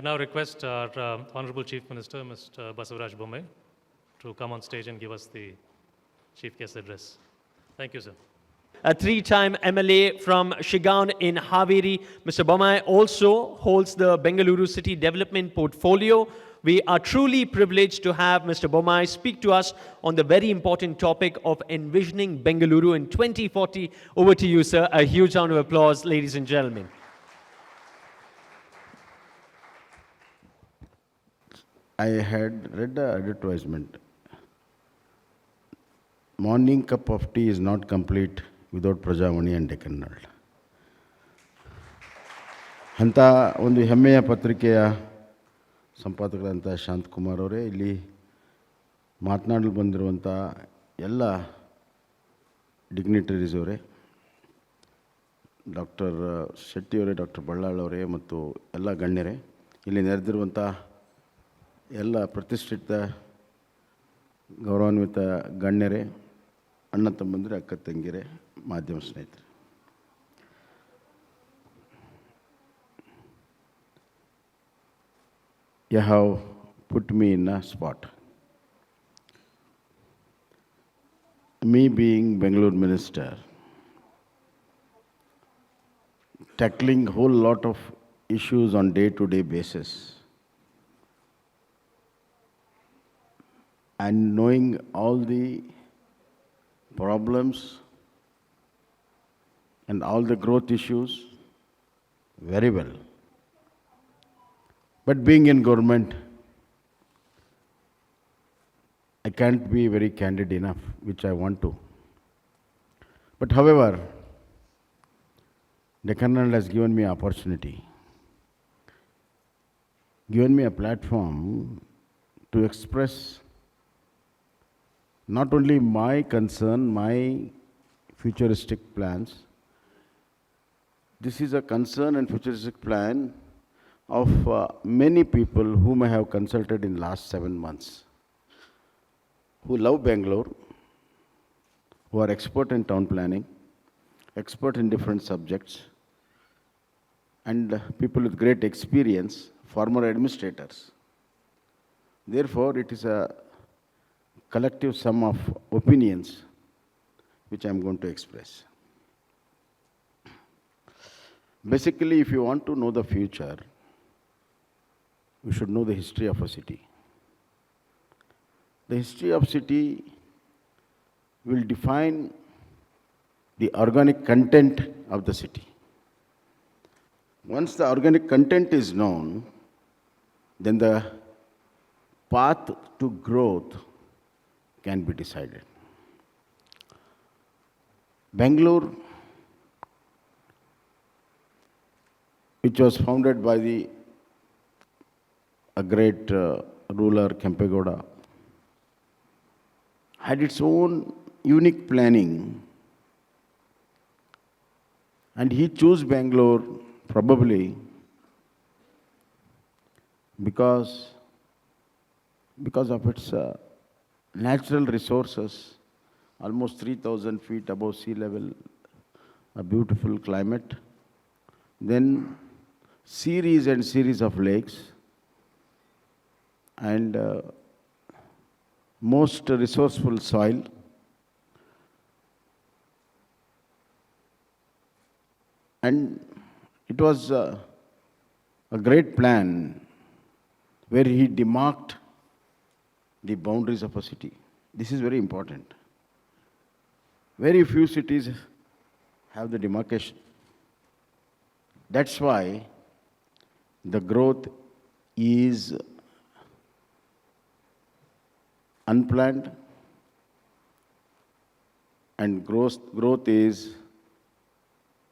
I now request our Honorable Chief Minister, Mr. Basavaraj Bommai, to come on stage and give us the Chief Guest Address. Thank you, sir. A three-time MLA from Shiggaon in Haveri, Mr. Bommai also holds the Bengaluru City Development portfolio. We are truly privileged to have Mr. Bommai speak to us on the very important topic of envisioning Bengaluru in 2040. Over to you, sir. A huge round of applause, ladies and gentlemen. I had read the advertisement. Morning cup of tea is not complete without Prajavani and Deccan Herald. ಅಂತ ಒಂದು ಹೆಮ್ಮೆಯ ಪತ್ರಿಕೆಯ ಸಂಪಾದಕರಂಥ ಶಾಂತಕುಮಾರ್ ಅವರೇ, ಇಲ್ಲಿ ಮಾತನಾಡಲು ಬಂದಿರುವಂಥ ಎಲ್ಲ dignitaries ಅವರೇ, ಡಾಕ್ಟರ್ ಶೆಟ್ಟಿಯವರೇ, ಡಾಕ್ಟರ್ ಬಳ್ಳಾಳ್ ಅವರೇ ಮತ್ತು ಎಲ್ಲ ಗಣ್ಯರೇ, ಇಲ್ಲಿ ನೆರೆದಿರುವಂಥ ಎಲ್ಲ ಪ್ರತಿಷ್ಠಿತ ಗೌರವಾನ್ವಿತ ಗಣ್ಯರೇ, ಅಣ್ಣ ತಮ್ಮಂದಿರೇ, ಅಕ್ಕ ತಂಗಿರೇ, ಮಾಧ್ಯಮ ಸ್ನೇಹಿತರೆ, you have put me in a spot. Me being Bengaluru minister, tackling whole lot of issues on day-to-day basis, and knowing all the problems and all the growth issues very well. But being in government, I can't be very candid enough, which I want to. But however, Deccan Herald has given me opportunity, given me a platform to express not only my concern, my futuristic plans. This is a concern and futuristic plan of many people whom I have consulted in last 7 months, who love Bangalore, who are expert in town planning, expert in different subjects, and people with great experience, former administrators. Therefore, it is a collective sum of opinions which I am going to express. Basically, if you want to know the future, we should know the history of a city. The history of city will define the organic content of the city. Once the organic content is known, then the path to growth can be decided. Bangalore, which was founded by a great ruler, Kempegowda, had its own unique planning, and he chose Bangalore probably because of its natural resources, almost 3,000 feet above sea level, a beautiful climate, then series and series of lakes, and most resourceful soil, and it was a great plan where he demarked the boundaries of a city. This is very important. Very few cities have the demarcation. That's why the growth is unplanned, and growth is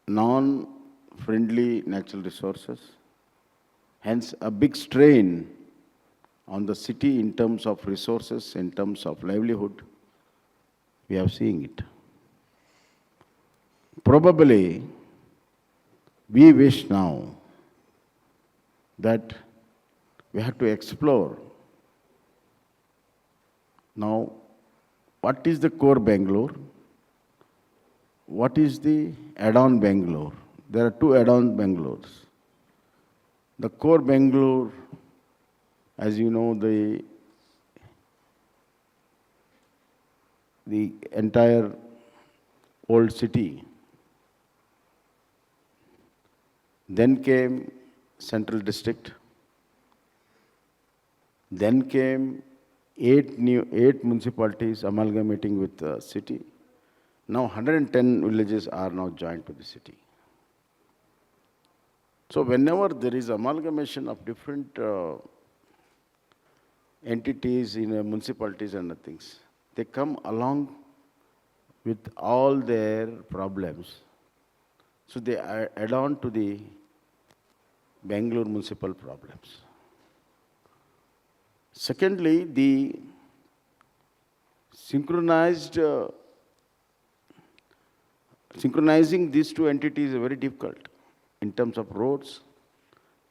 non-friendly natural resources. Hence, a big strain on the city in terms of resources, in terms of livelihood. We are seeing it. Probably, we wish now that we have to explore now what is the core Bangalore, what is the add-on Bangalore. There are two add-on Bangalores. The core Bangalore, as you know, the entire old city. Then came Central District. Then came eight municipalities amalgamating with the city. Now 110 villages are now joined to the city. So whenever there is amalgamation of different entities in municipalities and other things, they come along with all their problems. So they add on to the Bangalore municipal problems. Secondly, the synchronizing these two entities is very difficult in terms of roads,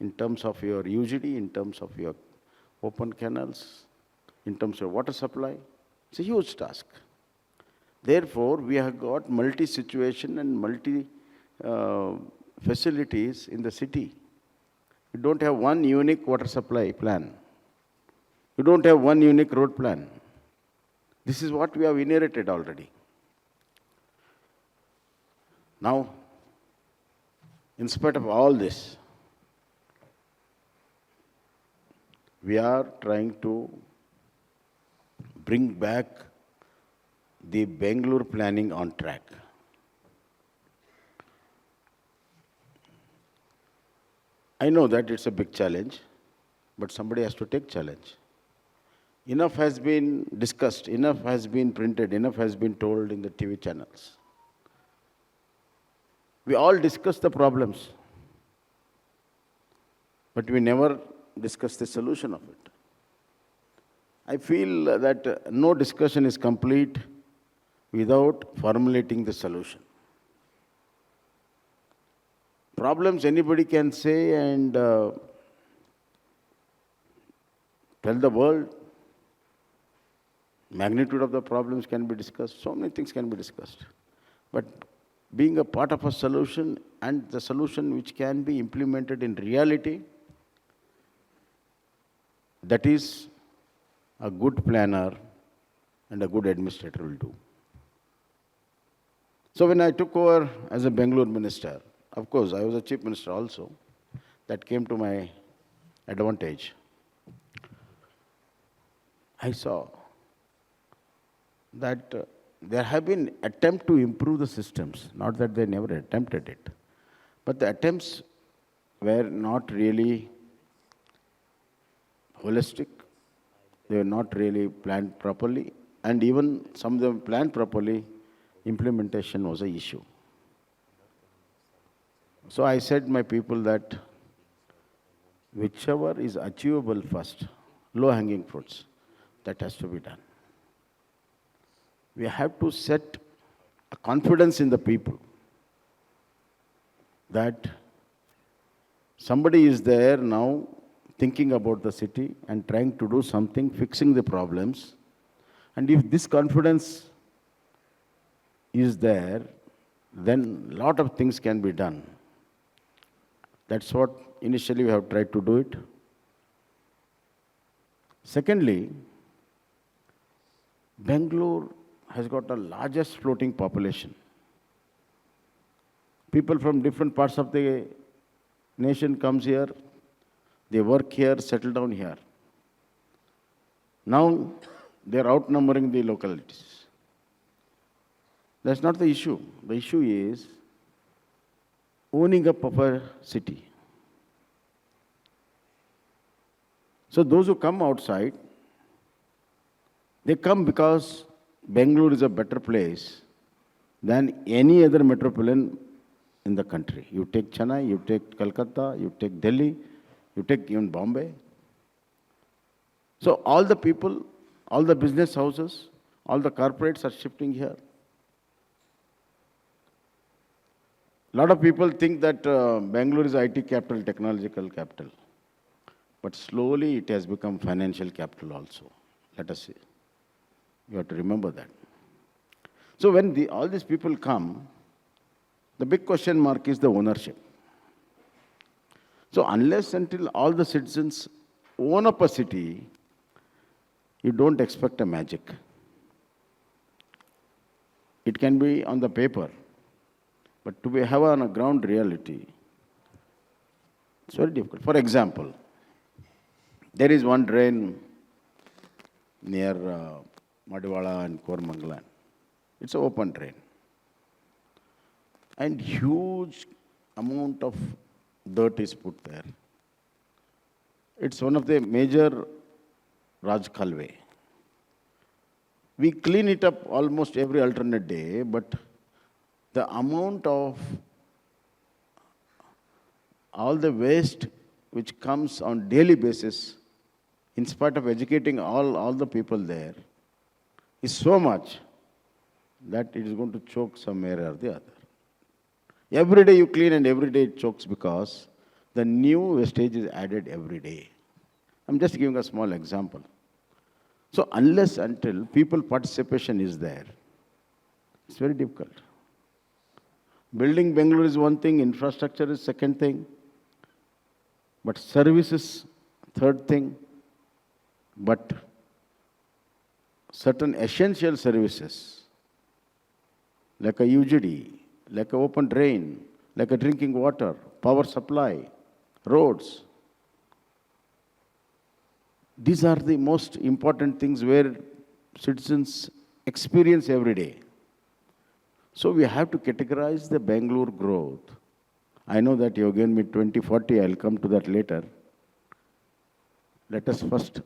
in terms of your UGD, in terms of your open canals, in terms of water supply. It's a huge task. Therefore, we have got multi-situation and multi-facilities in the city. You don't have one unique water supply plan. You don't have one unique road plan. This is what we have inherited already. Now, in spite of all this, we are trying to bring back the Bangalore planning on track. I know that it's a big challenge, but somebody has to take challenge. Enough has been discussed, enough has been printed, enough has been told in the TV channels. We all discuss the problems, but we never discuss the solution of it. I feel that no discussion is complete without formulating the solution. Problems anybody can say and tell the world. Magnitude of the problems can be discussed. So many things can be discussed. But being a part of a solution and the solution which can be implemented in reality, that is a good planner and a good administrator will do. So when I took over as a Bangalore minister, of course, I was a chief minister also. That came to my advantage. I saw that there have been attempts to improve the systems, not that they never attempted it. But the attempts were not really holistic. They were not really planned properly. And even some of them planned properly, implementation was an issue. So I said my people that whichever is achievable first, low-hanging fruits, that has to be done. We have to set a confidence in the people that somebody is there now thinking about the city and trying to do something, fixing the problems. And if this confidence is there, then a lot of things can be done. That's what initially we have tried to do it. Secondly, Bangalore has got the largest floating population. People from different parts of the nation comes here, they work here, settle down here. Now, they are outnumbering the localities. That's not the issue. The issue is owning up of a city. So those who come outside, they come because Bangalore is a better place than any other metropolitan in the country. You take Chennai, you take Calcutta, you take Delhi, you take even Bombay. So all the people, all the business houses, all the corporates are shifting here. A lot of people think that Bangalore is IT capital, technological capital. But slowly it has become financial capital also. Let us see. You have to remember that. So when all these people come, the big question mark is the ownership. So unless until all the citizens own up a city, you don't expect a magic. It can be on the paper, but to be have on a ground reality, it's very difficult. For example, there is one drain near Madiwala and Koramangala. It's an open drain. And huge amount of dirt is put there. It's one of the major Raj Khalwe. We clean it up almost every alternate day, but the amount of all the waste which comes on daily basis, in spite of educating all the people there, is so much that it is going to choke somewhere or the other. Every day you clean and every day it chokes because the new wastage is added every day. I'm just giving a small example. So unless until people participation is there, it's very difficult. Building Bangalore is one thing, infrastructure is second thing, but services third thing, but certain essential services like a UGD, like an open drain, like a drinking water, power supply, roads. These are the most important things where citizens experience every day. So we have to categorize the Bangalore growth. I know that you have given me 2040, I'll come to that later. Let us first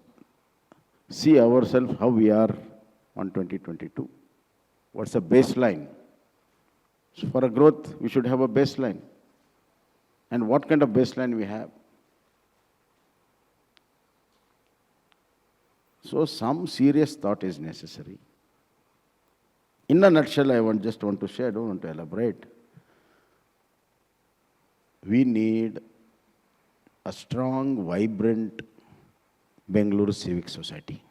see ourselves how we are on 2022. What's the baseline? So for a growth, we should have a baseline. And what kind of baseline we have? So some serious thought is necessary. In a nutshell, I just want to share, I don't want to elaborate. We need a strong, vibrant Bengaluru civic society.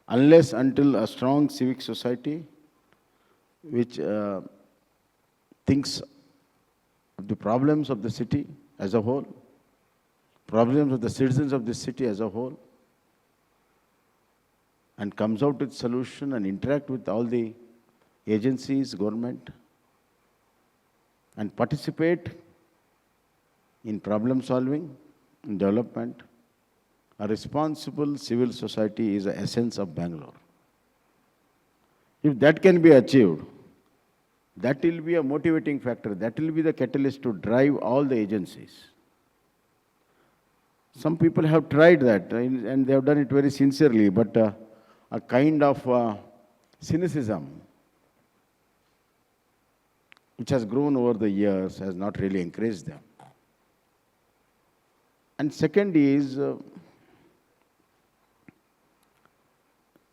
Unless until a strong civic society which thinks of the problems of the city as a whole, problems of the citizens of this city as a whole, and comes out with solution and interact with all the agencies, government, and participate in problem solving, in development. A responsible civil society is the essence of Bangalore. If that can be achieved, that will be a motivating factor, that will be the catalyst to drive all the agencies. Some people have tried that and they have done it very sincerely, but a kind of cynicism which has grown over the years has not really encouraged them. And second is,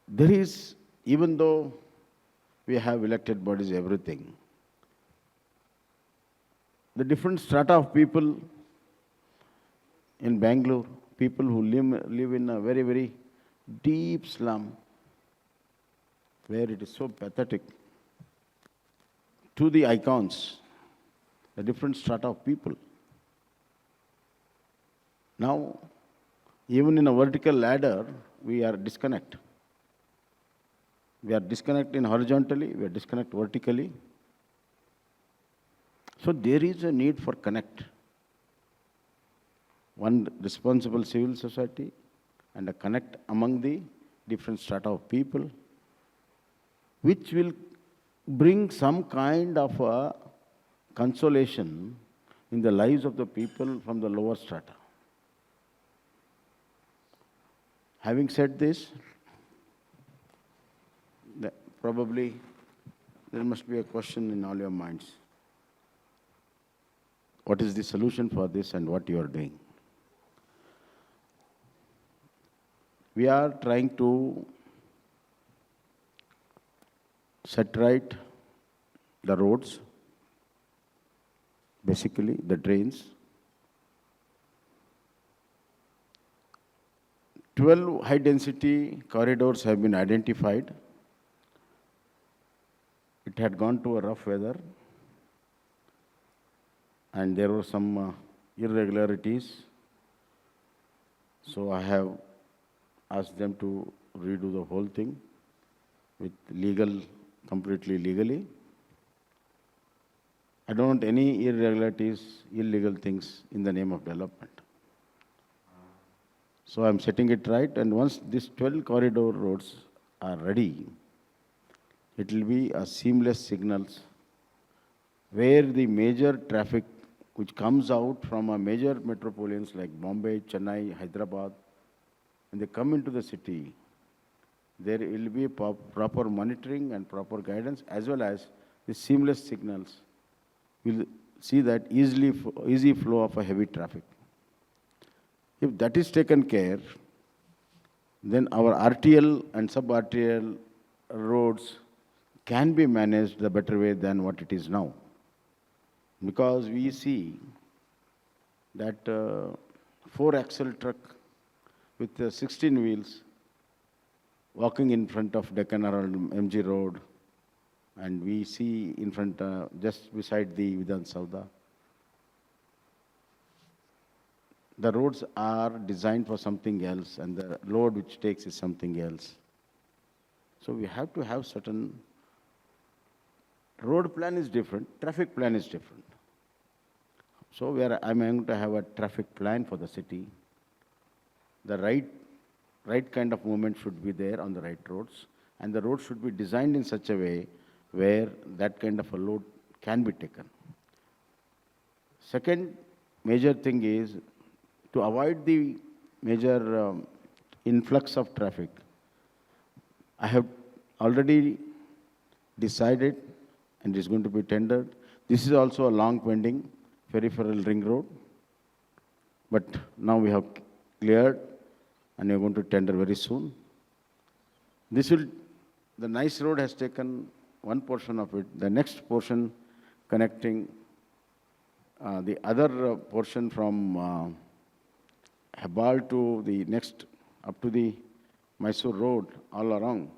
there is, even though we have elected bodies, everything, the different strata of people in Bangalore, people who live in a very, very deep slum, where it is so pathetic, to the icons, the different strata of people. Now, even in a vertical ladder, we are disconnected. We are disconnected in horizontally, we are disconnected vertically. So there is a need for connect. One responsible civil society and a connect among the different strata of people, which will bring some kind of a consolation in the lives of the people from the lower strata. Having said this, probably there must be a question in all your minds. What is the solution for this and what you are doing? We are trying to set right the roads, basically the drains. 12 high-density corridors have been identified. It had gone to a rough weather. and there were some irregularities. So I have asked them to redo the whole thing with completely legally. I don't want any irregularities, illegal things in the name of development. So I'm setting it right, and once these 12 corridor roads are ready, it will be a seamless signals where the major traffic which comes out from a major metropolitans like Bombay, Chennai, Hyderabad, when they come into the city, there will be proper monitoring and proper guidance, as well as the seamless signals. We'll see that easy flow of a heavy traffic. If that is taken care, then our RTL and sub-RTL roads can be managed the better way than what it is now. Because we see that 4-axle truck with 16 wheels walking in front of Deccan around MG Road, and we see in front, just beside the Vidhan Sauda. The roads are designed for something else, and the load which takes is something else. So we have to have certain, road plan is different, traffic plan is different. So I'm going to have a traffic plan for the city. The right kind of movement should be there on the right roads, and the road should be designed in such a way where that kind of a load can be taken. Second major thing is to avoid the major influx of traffic. I have already decided, and it's going to be tendered. This is also a long pending peripheral ring road, but now we have cleared, and we're going to tender very soon. The nice road has taken one portion of it. The next portion connecting the other portion from Hebbal to the next, up to the Mysore Road, all around,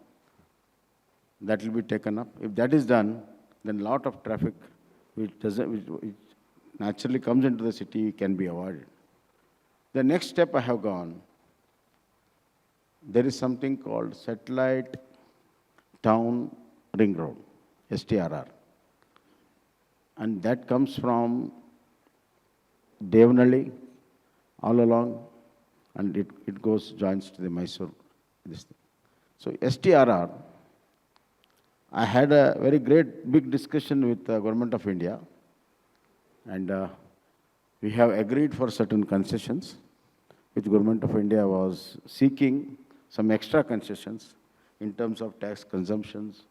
that will be taken up. If that is done, then lot of traffic which naturally comes into the city can be avoided. The next step I have gone, there is something called Satellite Town Ring Road, STRR. And that comes from Devnalli all along, and it joins to the Mysore. This thing. So STRR, I had a very big discussion with the Government of India, and we have agreed for certain concessions, which Government of India was seeking some extra concessions in terms of tax consumptions,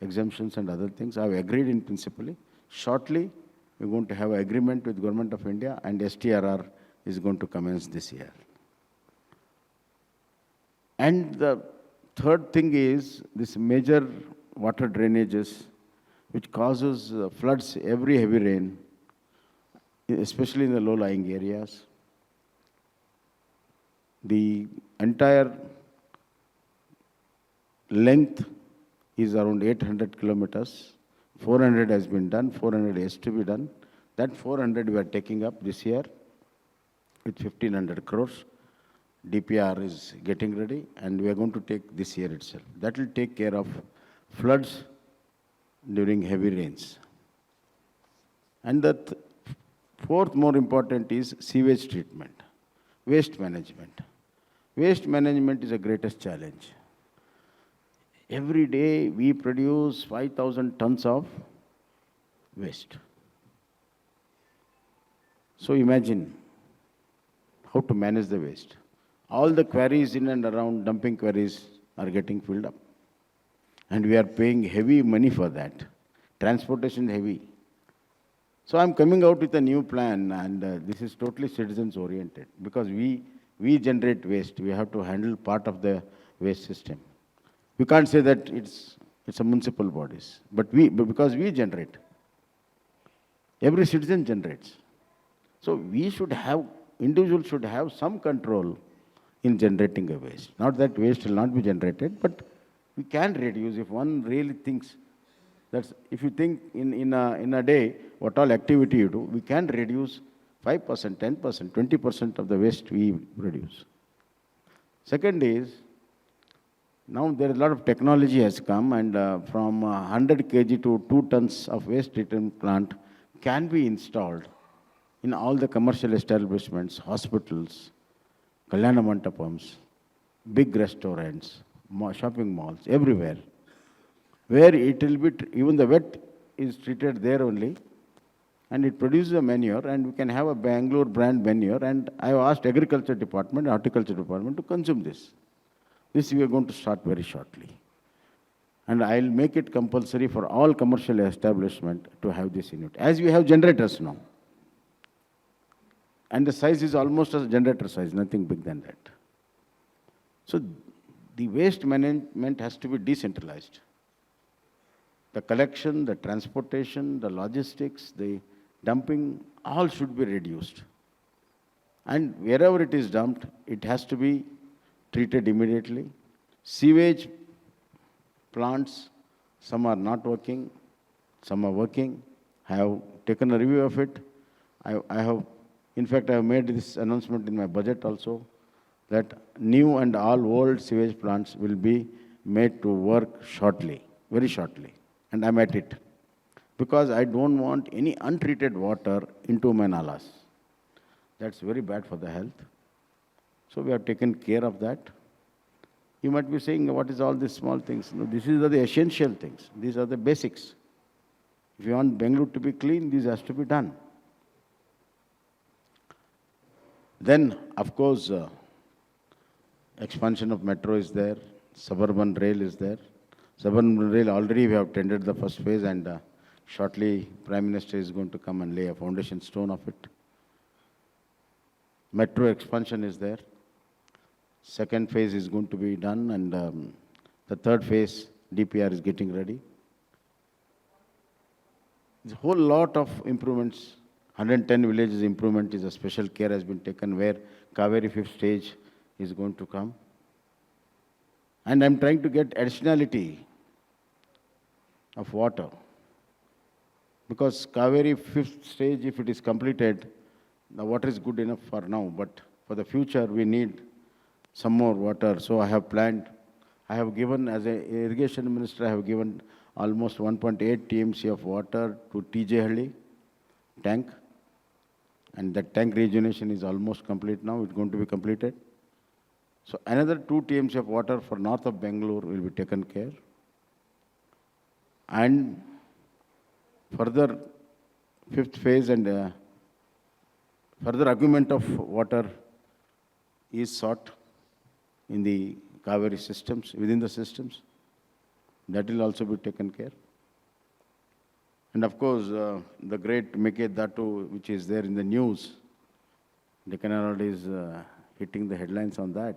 exemptions and other things. I have agreed in principle. Shortly, we're going to have an agreement with Government of India, and STRR is going to commence this year. And the third thing is this major water drainages, which causes floods every heavy rain, especially in the low-lying areas. The entire length is around 800 kilometers. 400 has been done, 400 has to be done. That 400 we are taking up this year with 1,500 crores. DPR is getting ready, and we are going to take this year itself. That will take care of floods during heavy rains. And the fourth more important is sewage treatment, waste management. Waste management is the greatest challenge. Every day we produce 5,000 tons of waste. So imagine how to manage the waste. All the quarries in and around dumping quarries are getting filled up. And we are paying heavy money for that. Transportation heavy. So I'm coming out with a new plan, and this is totally citizens oriented, because we generate waste. We have to handle part of the waste system. We can't say that it's a municipal bodies, but because we generate. Every citizen generates. So individuals should have some control in generating a waste. Not that waste will not be generated, but we can reduce if one really thinks That's, if you think in a day, what all activity you do, we can reduce 5%, 10%, 20% of the waste we produce. Second is, now there is a lot of technology has come, and from 100 kg to 2 tons of waste treatment plant can be installed in all the commercial establishments, hospitals, Kalyana Mandapams, big restaurants, shopping malls, everywhere, where it will be, even the wet is treated there only, and it produces a manure, and we can have a Bangalore brand manure, and I have asked Agriculture Department, Horticulture Department to consume this. This we are going to start very shortly. And I'll make it compulsory for all commercial establishment to have this unit, as we have generators now. And the size is almost as generator size, nothing big than that. So the waste management has to be decentralized. The collection, the transportation, the logistics, the dumping, all should be reduced. And wherever it is dumped, it has to be treated immediately. Sewage plants, some are not working, some are working. I have taken a review of it. In fact, I have made this announcement in my budget also, that new and all old sewage plants will be made to work shortly, very shortly. And I'm at it. Because I don't want any untreated water into my nalas. That's very bad for the health. So we have taken care of that. You might be saying, what is all these small things? No, these are the essential things. These are the basics. If you want Bengaluru to be clean, this has to be done. Then, of course, expansion of metro is there. Suburban rail is there. Suburban rail, already we have tendered the first phase, and shortly Prime Minister is going to come and lay a foundation stone of it. Metro expansion is there. Second phase is going to be done, and the third phase, DPR, is getting ready. There's a whole lot of improvements. 110 villages improvement is a special care has been taken, where Haveri 5th stage is going to come. And I'm trying to get additionality of water. Because Haveri 5th stage, if it is completed, the water is good enough for now, but for the future we need some more water. So I have planned, I have given, as an irrigation minister, I have given almost 1.8 TMC of water to TJ Halli tank. And that tank rejuvenation is almost complete now, it's going to be completed. So another 2 TMC of water for north of Bangalore will be taken care. And further 5th phase and further augment of water is sought in the Haveri systems, within the systems. That will also be taken care. And of course, the great Mekedatu, which is there in the news, Deccan Herald is hitting the headlines on that.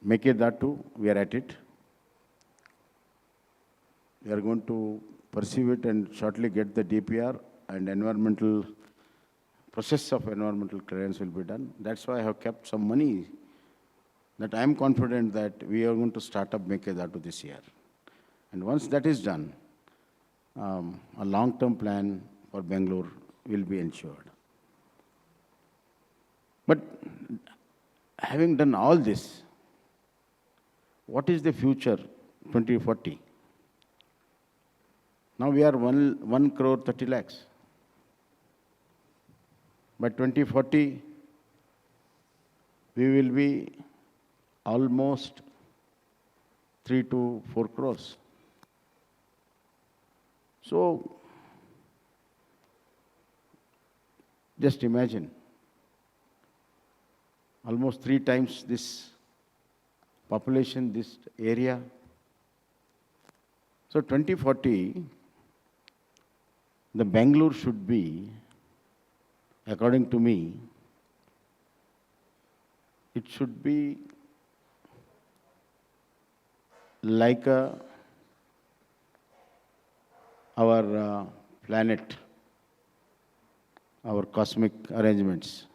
Mekedatu, we are at it. We are going to pursue it and shortly get the DPR, and environmental process of environmental clearance will be done. That's why I have kept some money, that I am confident that we are going to start up Mekedatu this year. And once that is done, a long-term plan for Bangalore will be ensured. But having done all this, what is the future 2040? Now we are 1 crore 30 lakhs. By 2040, we will be almost 3 to 4 crores. So, just imagine, almost 3 times this population, this area. So 2040, the Bangalore should be, according to me, it should be like our planet, our cosmic arrangements.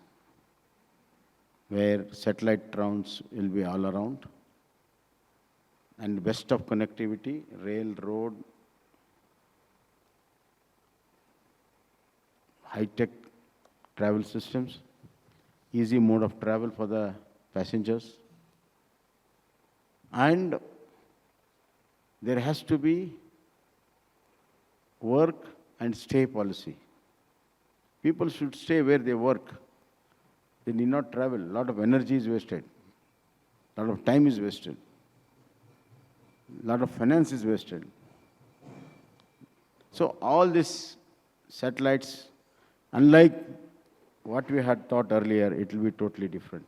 where satellite towns will be all around, and best of connectivity, rail, road, high-tech travel systems, easy mode of travel for the passengers, and there has to be work and stay policy. People should stay where they work. They need not travel. A lot of energy is wasted. A lot of time is wasted. A lot of finance is wasted. So all these satellites, unlike what we had thought earlier, it will be totally different.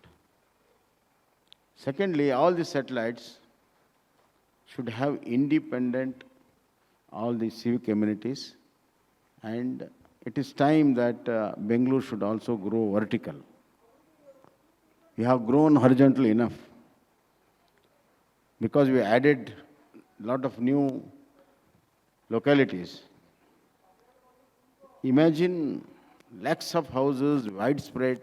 Secondly, all these satellites should have independent, all the civic amenities, and it is time that Bangalore should also grow vertical. We have grown horizontally enough because we added a lot of new localities. Imagine lakhs of houses, widespread,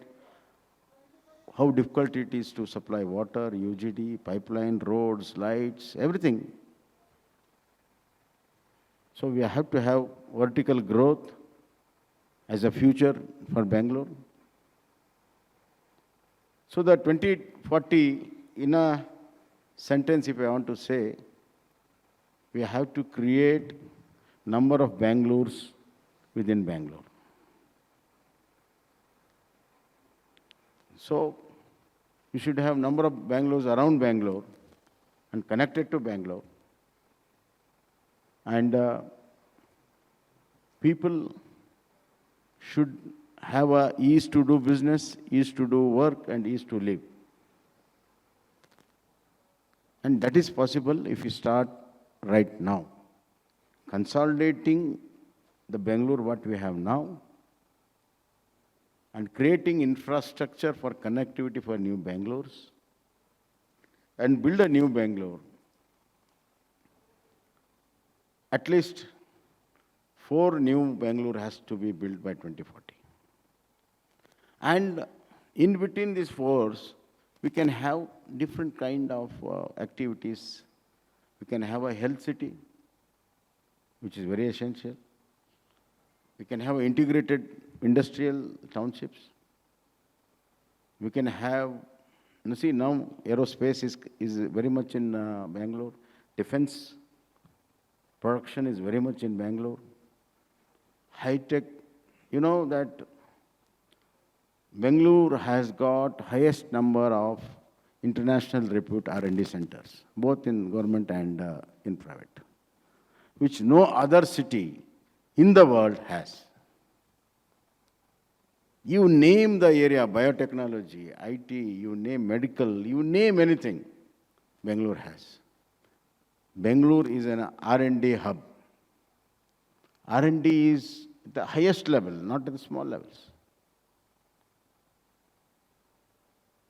how difficult it is to supply water, UGD, pipeline, roads, lights, everything. So we have to have vertical growth as a future for Bangalore. So the 2040, in a sentence, if I want to say, we have to create number of Bangalores within Bangalore. So we should have number of Bangalores around Bangalore and connected to Bangalore. And people should have a ease to do business, ease to do work, and ease to live. And that is possible if we start right now. Consolidating the Bangalore what we have now, and creating infrastructure for connectivity for new Bangalores, and build a new Bangalore. At least 4 new Bangalore has to be built by 2040. And in between these 4s, we can have different kind of activities. We can have a health city, which is very essential. We can have integrated industrial townships. We can have, you see now aerospace is very much in Bangalore. Defense production is very much in Bangalore. High-tech, you know that Bangalore has got highest number of international repute R&D centers, both in government and in private, which no other city in the world has. You name the area, biotechnology, IT, you name medical, you name anything, Bangalore has. Bangalore is an R&D hub. R&D is at the highest level, not at the small levels.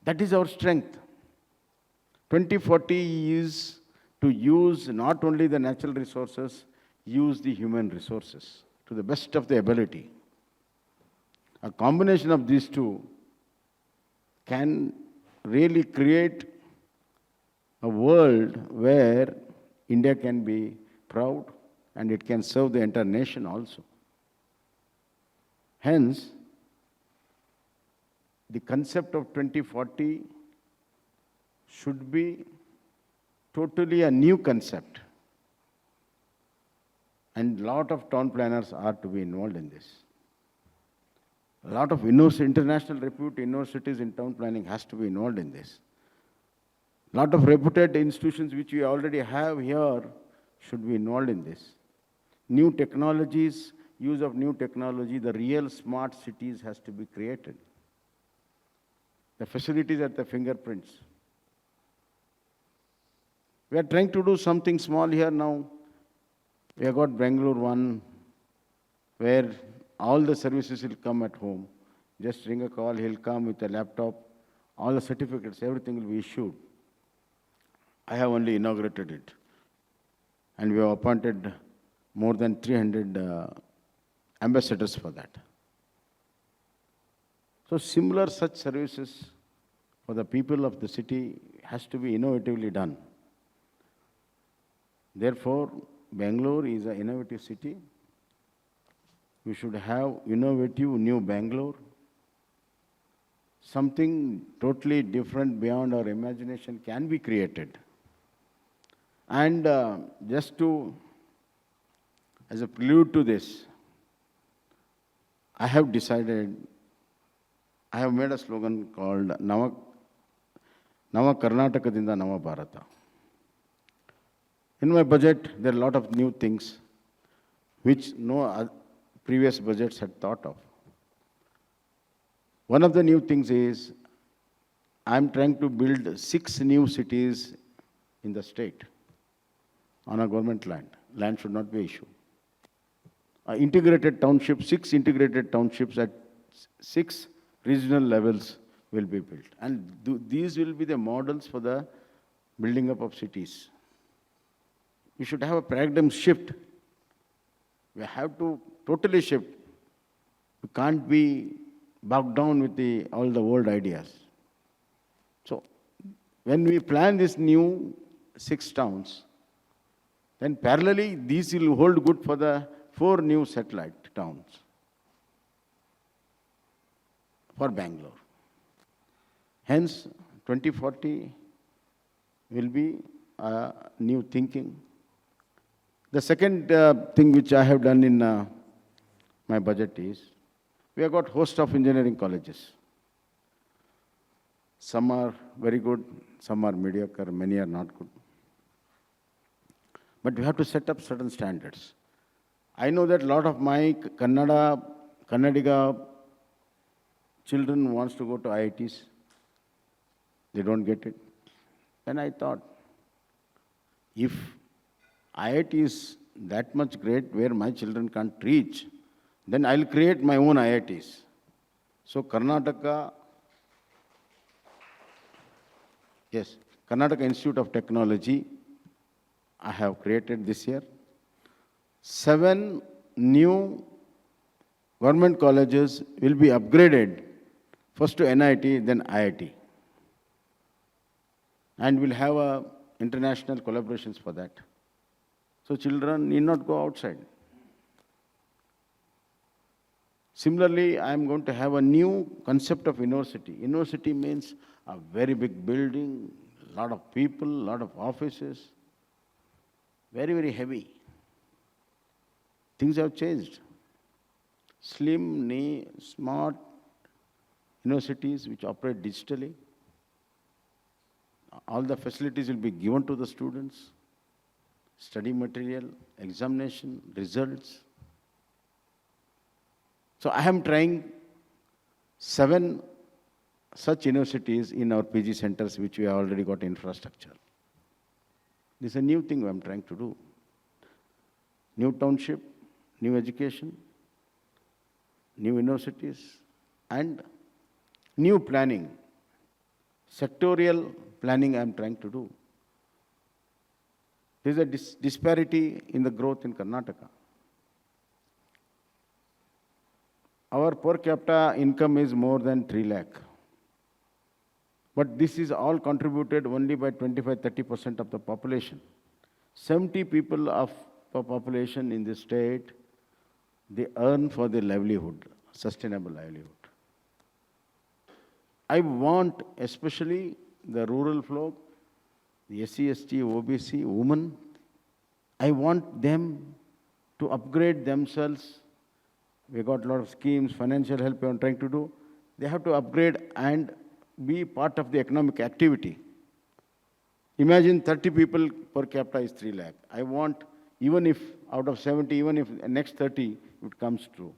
That is our strength. 2040 is to use not only the natural resources, use the human resources to the best of the ability. A combination of these two can really create a world where India can be proud and it can serve the entire nation also. Hence, the concept of 2040 should be totally a new concept. And a lot of town planners are to be involved in this. A lot of international repute universities in town planning has to be involved in this. A lot of reputed institutions which we already have here should be involved in this. New technologies, use of new technology, the real smart cities has to be created. The facilities at the fingerprints. We are trying to do something small here now. We have got Bangalore One, where all the services will come at home. Just ring a call, he'll come with a laptop. All the certificates, everything will be issued. I have only inaugurated it. And we have appointed more than 300 ambassadors for that. So similar such services for the people of the city has to be innovatively done. Therefore, Bangalore is an innovative city. We should have innovative new Bangalore. Something totally different beyond our imagination can be created. And just to, as a prelude to this, I have decided, I have made a slogan called Nava Karnatakadinda Nava Bharata. In my budget, there are a lot of new things which no previous budgets had thought of. One of the new things is, I am trying to build 6 new cities in the state on a government land. Land should not be an issue. Integrated townships, 6 integrated townships at 6 regional levels will be built. And these will be the models for the building up of cities. We should have a paradigm shift. We have to totally shift. We can't be bogged down with all the old ideas. So, when we plan this new 6 towns, then parallelly, these will hold good for the 4 new satellite towns for Bangalore. Hence, 2040 will be a new thinking. The second thing which I have done in my budget is, we have got host of engineering colleges. Some are very good, some are mediocre, many are not good. But we have to set up certain standards. I know that a lot of my Kannadiga children wants to go to IITs. They don't get it. And I thought, if IIT is that much great where my children can't reach, then I'll create my own IITs. So Karnataka Institute of Technology, I have created this year. 7 new government colleges will be upgraded, first to NIT, then IIT. And we'll have international collaborations for that. So children need not go outside. Similarly, I am going to have a new concept of university. University means a very big building, a lot of people, a lot of offices, very, very heavy. Things have changed. Slim, smart universities which operate digitally. All the facilities will be given to the students. Study material, examination, results. So I am trying 7 such universities in our PG centers which we have already got infrastructure. This is a new thing I am trying to do. New township, new education, new universities, and new planning. Sectorial planning I am trying to do. There is a disparity in the growth in Karnataka. Our per capita income is more than 3 lakh. But this is all contributed only by 25-30% of the population. 70 people of the population in the state, they earn for their livelihood, sustainable livelihood. I want especially the rural folk, the SC, ST, OBC, women, I want them to upgrade themselves. We got a lot of schemes, financial help we are trying to do. They have to upgrade and be part of the economic activity. Imagine 30 people per capita is 3 lakh. I want, even if out of 70, even if next 30, it comes true.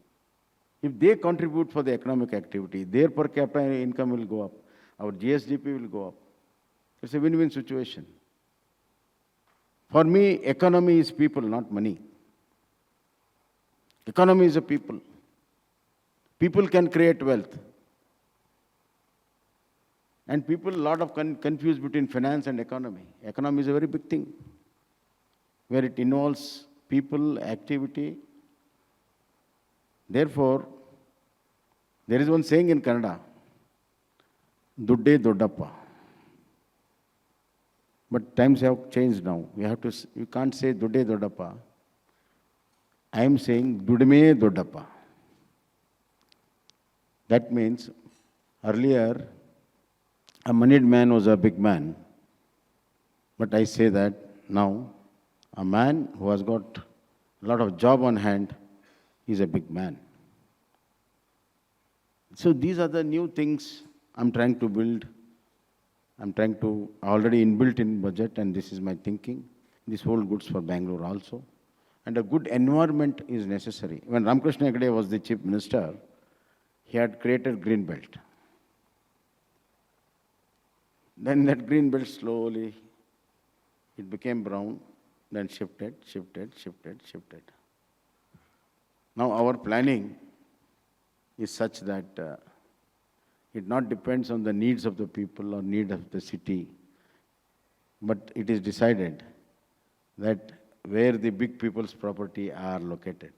If they contribute for the economic activity, their per capita income will go up. Our GSDP will go up. It's a win-win situation. For me, economy is people, not money. Economy is a people. People can create wealth. And people, a lot of confuse between finance and economy. Economy is a very big thing, where it involves people, activity. Therefore, there is one saying in Kannada, Dudde Dodappa. But times have changed now. You can't say Dudde Dodappa. I am saying Dudme Dodappa. That means earlier a moneyed man was a big man. But I say that now a man who has got a lot of job on hand is a big man. So these are the new things I'm trying to build. Already inbuilt in budget, and this is my thinking. This holds goods for Bangalore also. And a good environment is necessary. When Ramakrishna Hegde was the Chief Minister, he had created green belt. Then that green belt slowly, it became brown, then shifted. Now our planning is such that it not depends on the needs of the people or need of the city, but it is decided that where the big people's property are located.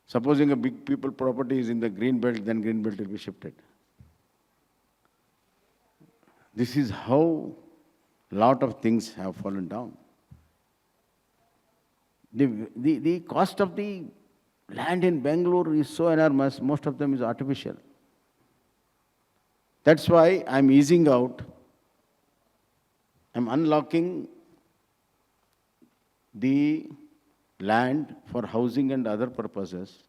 Supposing a big people property is in the green belt, then green belt will be shifted. This is how lot of things have fallen down. The cost of the land in Bangalore is so enormous, most of them is artificial. That's why I'm easing out, I'm unlocking the land for housing and other purposes,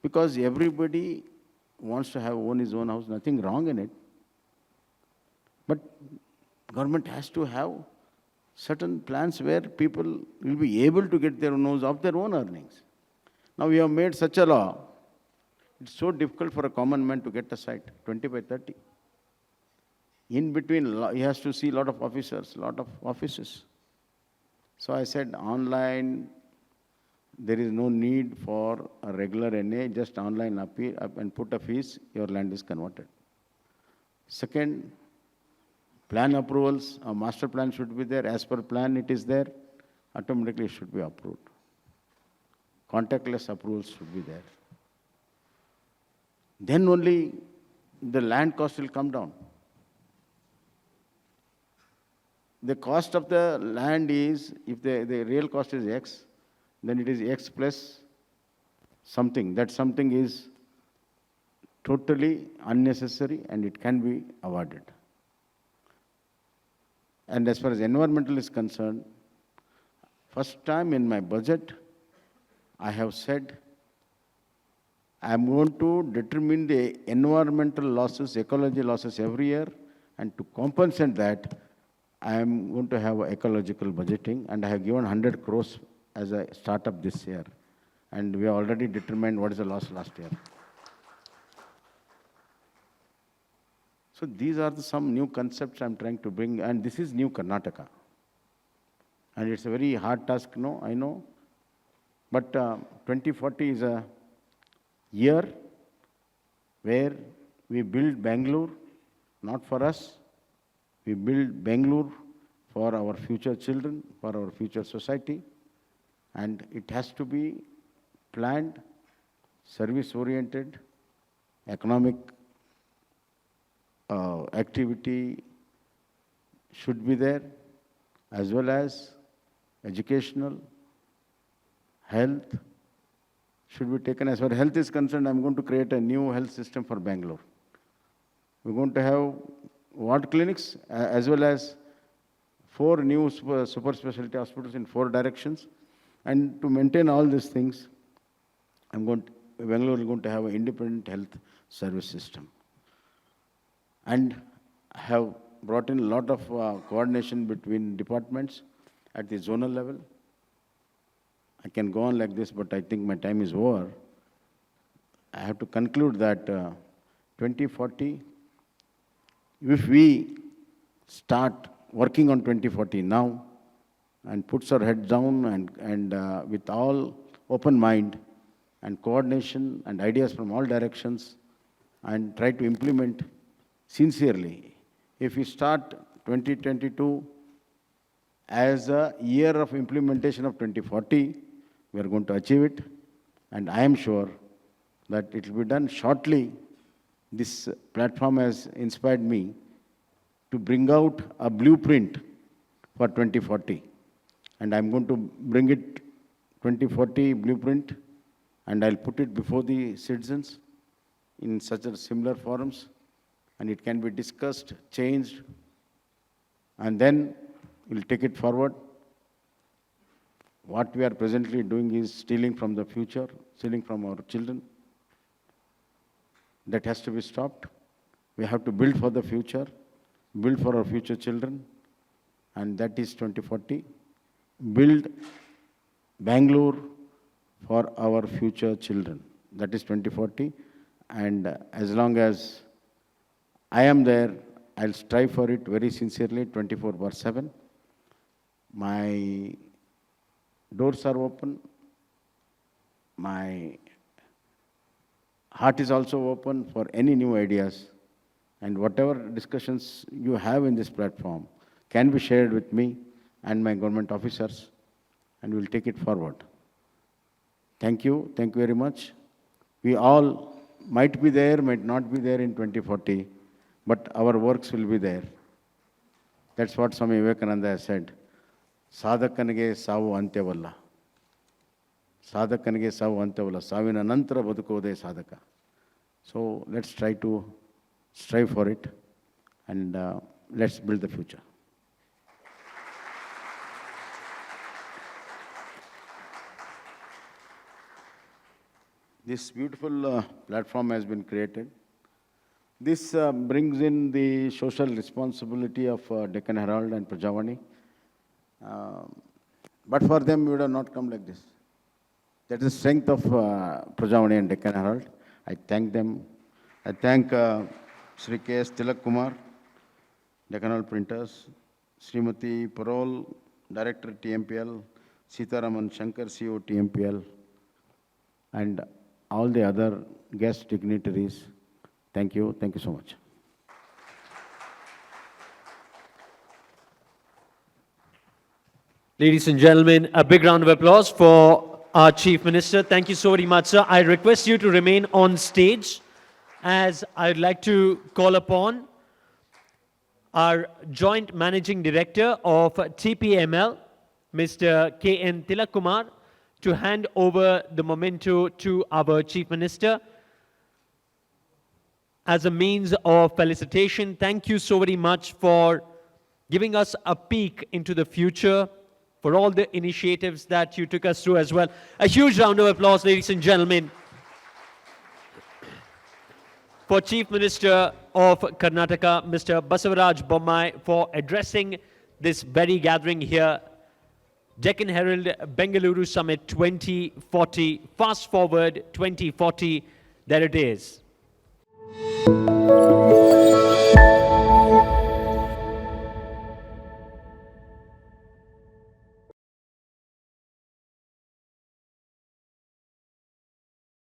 because everybody wants to own his own house, nothing wrong in it. But government has to have certain plans where people will be able to get their own house of their own earnings. Now we have made such a law, it's so difficult for a common man to get a site, 20 by 30. In between, he has to see a lot of officers, lot of offices. So I said, online, there is no need for a regular NA, just online appeal up and put a fees, your land is converted. Second, plan approvals, a master plan should be there. As per plan, it is there. Automatically, it should be approved. Contactless approvals should be there. Then only the land cost will come down. The cost of the land is, if the real cost is X, then it is X plus something. That something is totally unnecessary and it can be avoided. And as far as environmental is concerned, first time in my budget, I have said, I am going to determine the environmental losses, ecology losses every year, and to compensate that, I am going to have ecological budgeting, and I have given 100 crores as a startup this year. And we have already determined what is the loss last year. So these are some new concepts I'm trying to bring, and this is new Karnataka. And it's a very hard task, no, I know. But 2040 is a year where we build Bangalore, not for us. We build Bangalore for our future children, for our future society. And it has to be planned, service-oriented, economic activity should be there, as well as educational, health should be taken. As far as health is concerned, I'm going to create a new health system for Bangalore. We're going to have ward clinics as well as 4 new super specialty hospitals in 4 directions. And to maintain all these things, Bangalore is going to have an independent health service system. And I have brought in a lot of coordination between departments at the zonal level. I can go on like this, but I think my time is over. I have to conclude that 2040, if we start working on 2040 now and puts our head down and with all open mind and coordination and ideas from all directions and try to implement sincerely, if we start 2022 as a year of implementation of 2040, we are going to achieve it. And I am sure that it will be done shortly This platform has inspired me to bring out a blueprint for 2040. And I'm going to bring it 2040 blueprint, and I'll put it before the citizens in such a similar forums, and it can be discussed, changed, and then we'll take it forward. What we are presently doing is stealing from the future, stealing from our children. That has to be stopped. We have to build for the future, build for our future children, and that is 2040. Build Bangalore for our future children. That is 2040. And as long as I am there, I'll strive for it very sincerely, 24/7. My doors are open. My heart is also open for any new ideas. And whatever discussions you have in this platform can be shared with me and my government officers, and we'll take it forward. Thank you very much. We all might be there, might not be there in 2040, but our works will be there. That's what Swami Vivekananda has said. Sadhakanage savu antyavalla. Sadhakanage savu antyavalla. Savina nantara badukode sadhaka. So let's try to strive for it, and let's build the future. This beautiful platform has been created. This brings in the social responsibility of Deccan Herald and Prajavani. But for them, we would have not come like this. That is the strength of Prajavani and Deccan Herald. I thank them. I thank Sri K.S. Tilak Kumar, Deccan Herald Printers, Srimati Parol, Director TMPL, Sitaraman Shankar, CEO TMPL, and all the other guest dignitaries. Thank you so much. Ladies and gentlemen, a big round of applause for our Chief Minister. Thank you so very much, sir. I request you to remain on stage, as I'd like to call upon our Joint Managing Director of TPML, Mr. K.N. Tilak Kumar, to hand over the memento to our Chief Minister as a means of felicitation. Thank you so very much for giving us a peek into the future, for all the initiatives that you took us through as well. A huge round of applause, ladies and gentlemen, for Chief Minister of Karnataka, Mr. Basavaraj Bommai, for addressing this very gathering here. Deccan Herald Bengaluru Summit 2040, Fast Forward 2040, there it is.